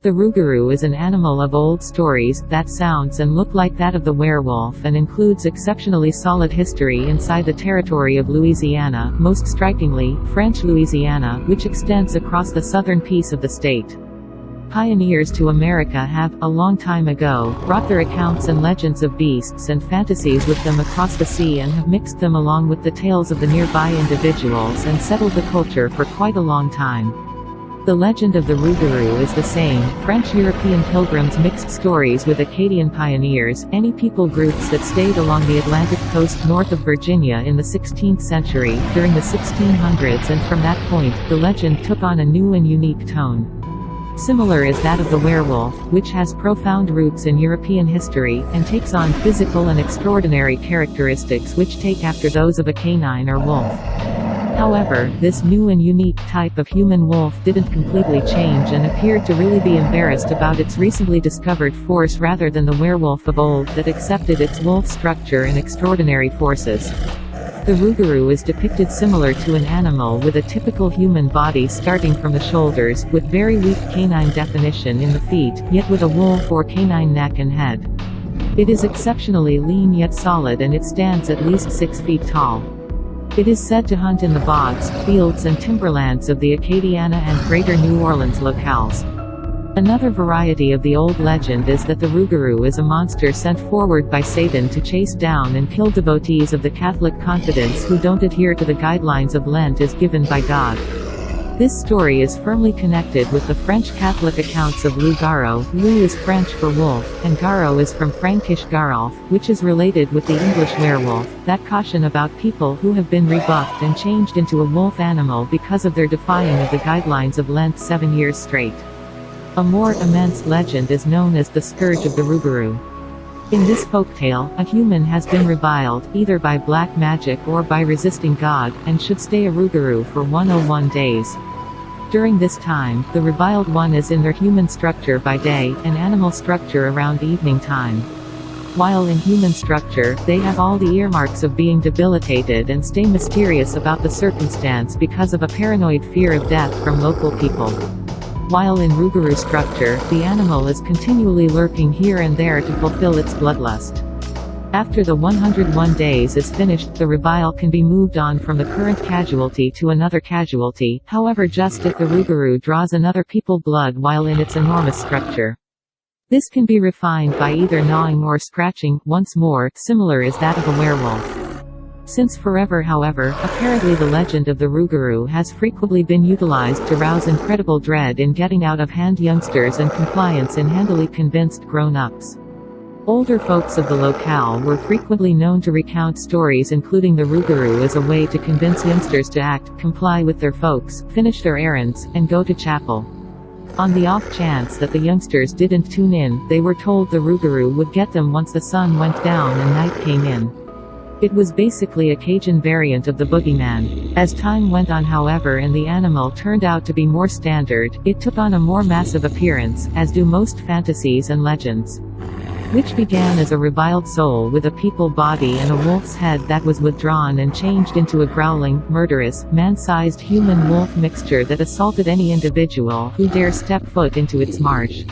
The rougarou is an animal of old stories, that sounds and look like that of the werewolf and includes exceptionally solid history inside the territory of Louisiana, most strikingly, French Louisiana, which extends across the southern piece of the state. Pioneers to America have, a long time ago, brought their accounts and legends of beasts and fantasies with them across the sea and have mixed them along with the tales of the nearby individuals and settled the culture for quite a long time. The legend of the rougarou is the same. French European pilgrims mixed stories with Acadian pioneers, any people groups that stayed along the Atlantic coast north of Virginia in the 16th century, during the 1600s, and from that point, the legend took on a new and unique tone. Similar is that of the werewolf, which has profound roots in European history, and takes on physical and extraordinary characteristics which take after those of a canine or wolf. However, this new and unique type of human wolf didn't completely change and appeared to really be embarrassed about its recently discovered force rather than the werewolf of old that accepted its wolf structure and extraordinary forces. The rougarou is depicted similar to an animal with a typical human body starting from the shoulders, with very weak canine definition in the feet, yet with a wolf or canine neck and head. It is exceptionally lean yet solid, and it stands at least 6 feet tall. It is said to hunt in the bogs, fields and timberlands of the Acadiana and Greater New Orleans locales. Another variety of the old legend is that the rougarou is a monster sent forward by Satan to chase down and kill devotees of the Catholic confidence who don't adhere to the guidelines of Lent as given by God. This story is firmly connected with the French Catholic accounts of loup-garou. Loup is French for wolf, and garou is from Frankish garolf, which is related with the English werewolf, that caution about people who have been rebuffed and changed into a wolf animal because of their defying of the guidelines of Lent 7 years straight. A more immense legend is known as the Scourge of the Rougarou. In this folktale, a human has been reviled, either by black magic or by resisting God, and should stay a rougarou for 101 days. During this time, the reviled one is in their human structure by day, and animal structure around evening time. While in human structure, they have all the earmarks of being debilitated and stay mysterious about the circumstance because of a paranoid fear of death from local people. While in rougarou structure, the animal is continually lurking here and there to fulfill its bloodlust. After the 101 days is finished, the revile can be moved on from the current casualty to another casualty, however just if the rougarou draws another people's blood while in its enormous structure. This can be refined by either gnawing or scratching. Once more, similar is that of a werewolf. Since forever, however, apparently the legend of the rougarou has frequently been utilized to rouse incredible dread in getting out of hand youngsters and compliance in handily convinced grown-ups. Older folks of the locale were frequently known to recount stories including the rougarou as a way to convince youngsters to act, comply with their folks, finish their errands, and go to chapel. On the off chance that the youngsters didn't tune in, they were told the rougarou would get them once the sun went down and night came in. It was basically a Cajun variant of the boogeyman. As time went on, however, and the animal turned out to be more standard, it took on a more massive appearance, as do most fantasies and legends. Which began as a reviled soul with a people body and a wolf's head that was withdrawn and changed into a growling, murderous, man-sized human-wolf mixture that assaulted any individual who dare step foot into its marsh.